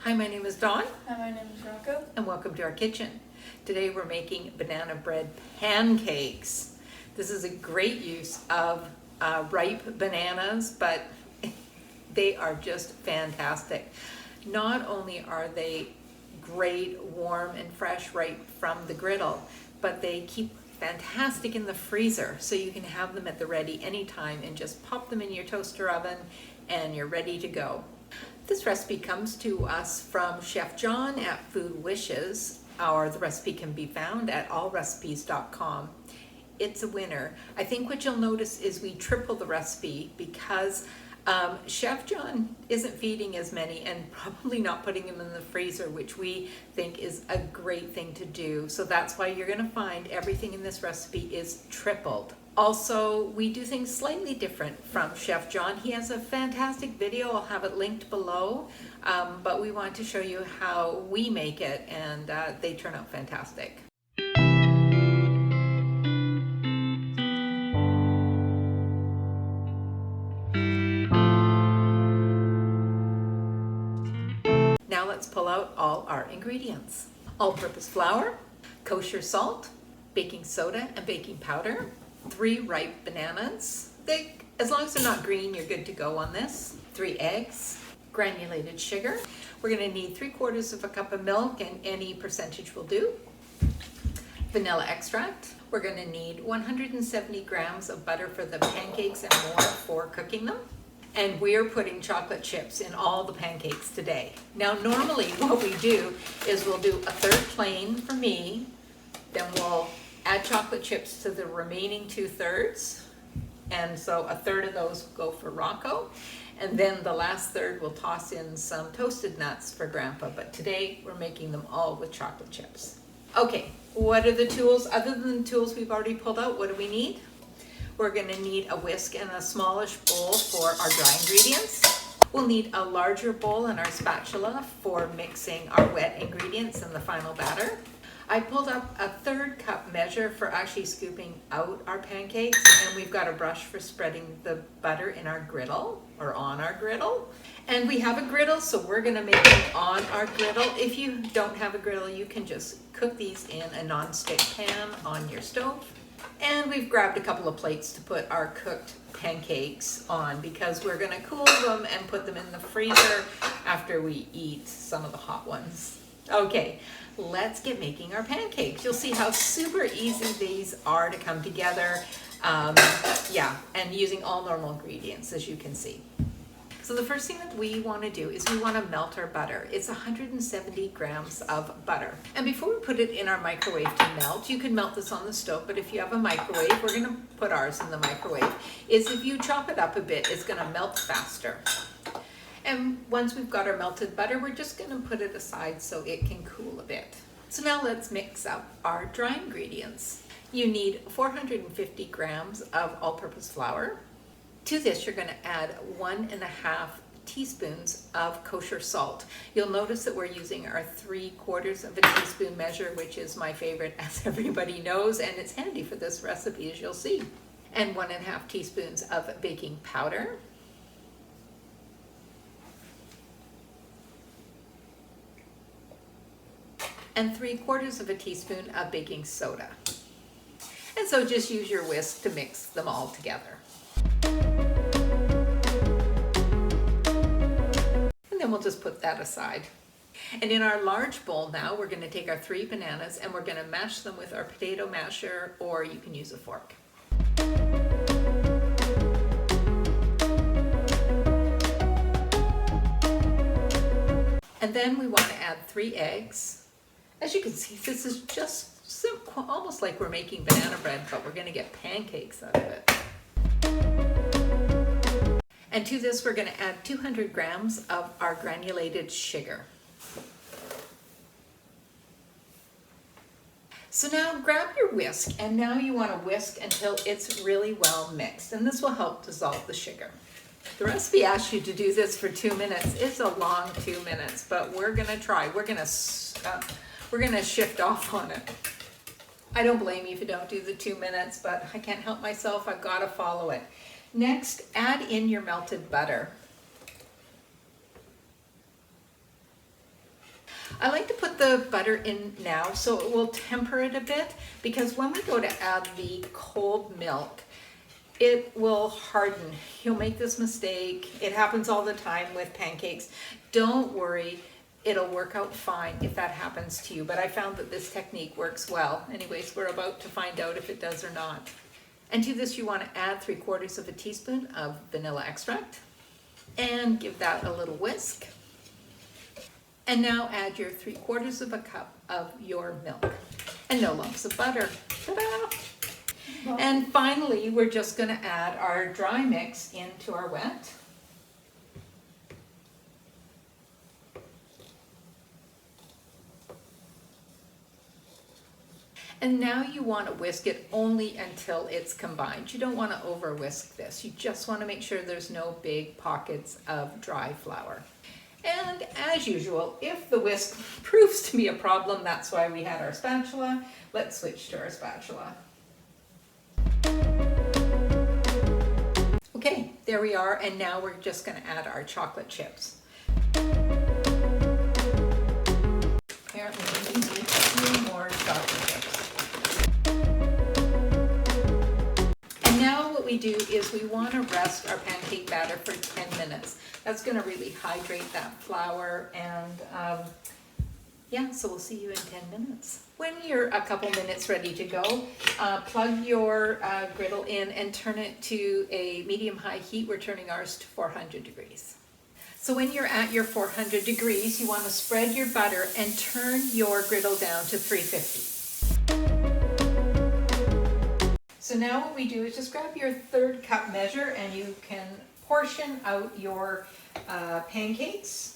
Hi, my name is Dawn. Hi, my name is Rocco. And welcome to our kitchen. Today we're making banana bread pancakes. This is a great use of ripe bananas, but they are just fantastic. Not only are they great, warm and fresh right from the griddle, but they keep fantastic in the freezer, so you can have them at the ready anytime and just pop them in your toaster oven and you're ready to go. This recipe comes to us from Chef John at Food Wishes, or the recipe can be found at allrecipes.com. It's a winner. I think what you'll notice is we triple the recipe because Chef John isn't feeding as many and probably not putting them in the freezer, which we think is a great thing to do. So that's why you're going to find everything in this recipe is tripled. Also, we do things slightly different from Chef John. He has a fantastic video. I'll have it linked below, but we want to show you how we make it, and they turn out fantastic. Now let's pull out all our ingredients. All-purpose flour, kosher salt, baking soda and baking powder, 3 ripe bananas. As long as they're not green, you're good to go on this. 3 eggs, granulated sugar. We're going to need 3/4 of a cup of milk, and any percentage will do. Vanilla extract. We're going to need 170 grams of butter for the pancakes and more for cooking them. And we're putting chocolate chips in all the pancakes today. Now normally what we do is we'll do a third plain for me, then we'll add chocolate chips to the remaining 2/3, and so a third of those go for Rocco, and then the last third we'll toss in some toasted nuts for Grandpa, but today we're making them all with chocolate chips. Okay, what are the tools? Other than the tools we've already pulled out, what do we need? We're going to need a whisk and a smallish bowl for our dry ingredients. We'll need a larger bowl and our spatula for mixing our wet ingredients in the final batter. I pulled up a 1/3 cup measure for actually scooping out our pancakes, and we've got a brush for spreading the butter in our griddle, or on our griddle. And we have a griddle, so we're going to make them on our griddle. If you don't have a griddle, you can just cook these in a non-stick pan on your stove. And we've grabbed a couple of plates to put our cooked pancakes on because we're going to cool them and put them in the freezer after we eat some of the hot ones. Okay, let's get making our pancakes. You'll see how super easy these are to come together. And using all normal ingredients, as you can see. So the first thing that we want to do is we want to melt our butter. It's 170 grams of butter. And before we put it in our microwave to melt, you can melt this on the stove, but if you have a microwave, we're going to put ours in the microwave, is if you chop it up a bit, it's going to melt faster. And once we've got our melted butter, we're just going to put it aside so it can cool a bit. So now let's mix up our dry ingredients. You need 450 grams of all-purpose flour. To this, you're going to add 1.5 teaspoons of kosher salt. You'll notice that we're using our 3/4 of a teaspoon measure, which is my favorite, as everybody knows, and it's handy for this recipe, as you'll see. And 1.5 teaspoons of baking powder. And 3/4 of a teaspoon of baking soda. And so just use your whisk to mix them all together. And then we'll just put that aside. And in our large bowl now, we're going to take our 3 bananas and we're going to mash them with our potato masher, or you can use a fork. And then we want to add 3 eggs. As you can see, this is just simple, almost like we're making banana bread, but we're going to get pancakes out of it. And to this, we're going to add 200 grams of our granulated sugar. So now grab your whisk, and now you want to whisk until it's really well mixed, and this will help dissolve the sugar. The recipe asks you to do this for 2 minutes. It's a long 2 minutes, but we're going to try. We're going to shift off on it. I don't blame you if you don't do the 2 minutes, but I can't help myself. I've got to follow it. Next, add in your melted butter. I like to put the butter in now so it will temper it a bit, because when we go to add the cold milk, it will harden. You'll make this mistake. It happens all the time with pancakes. Don't worry, it'll work out fine if that happens to you. But I found that this technique works well. Anyways, we're about to find out if it does or not. And to this you want to add 3/4 of a teaspoon of vanilla extract and give that a little whisk. And now add your 3/4 of a cup of your milk and no lumps of butter. Ta-da! And finally, we're just going to add our dry mix into our wet. And now you want to whisk it only until it's combined. You don't want to over whisk this. You just want to make sure there's no big pockets of dry flour. And as usual, if the whisk proves to be a problem, that's why we had our spatula. Let's switch to our spatula. Okay, there we are, and now we're just going to add our chocolate chips. Apparently we need a few more chocolate chips. And now what we do is we want to rest our pancake batter for 10 minutes. That's going to really hydrate that flour, and yeah, so we'll see you in 10 minutes. When you're a couple minutes ready to go, plug your griddle in and turn it to a medium-high heat. We're turning ours to 400 degrees. So when you're at your 400 degrees, you want to spread your butter and turn your griddle down to 350. So now what we do is just grab your 1/3 cup measure and you can portion out your pancakes.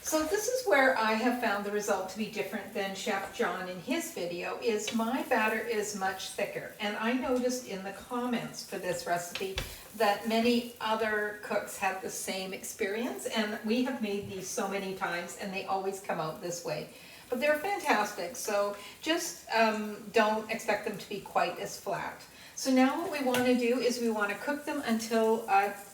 So this is where I have found the result to be different than Chef John in his video, is my batter is much thicker. And I noticed in the comments for this recipe that many other cooks had the same experience, and we have made these so many times and they always come out this way. But they're fantastic, so just don't expect them to be quite as flat. So now what we want to do is we want to cook them until,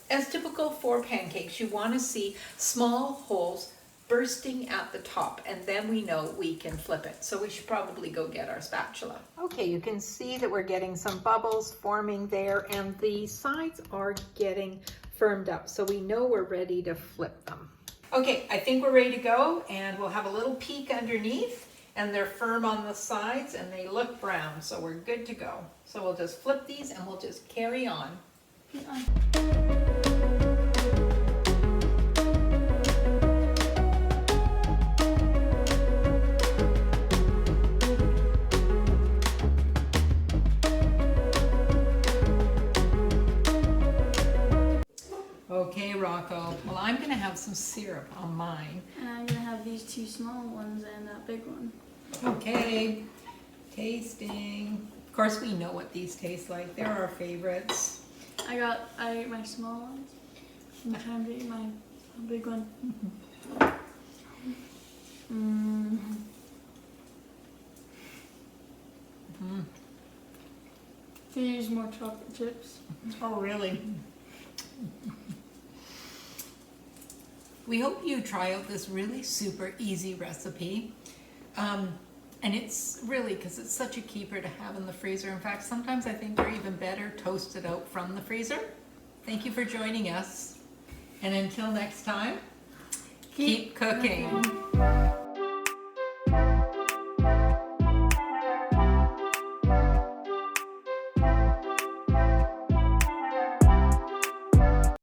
as typical for pancakes, you want to see small holes bursting at the top, and then we know we can flip it. So we should probably go get our spatula. Okay, you can see that we're getting some bubbles forming there, and the sides are getting firmed up, so we know we're ready to flip them. Okay, I think we're ready to go, and we'll have a little peek underneath, and they're firm on the sides and they look brown, so we're good to go. So we'll just flip these and we'll just carry on. Okay, Rocco. Well, I'm going to have some syrup on mine. And I'm going to have these 2 small ones and that big one. Okay, tasting. Of course, we know what these taste like. They're our favorites. I ate my small ones. I'm trying to eat my big one. Can you use more chocolate chips? Oh, really? We hope you try out this really super easy recipe. And it's really, because it's such a keeper to have in the freezer. In fact, sometimes I think they're even better toasted out from the freezer. Thank you for joining us. And until next time, keep cooking.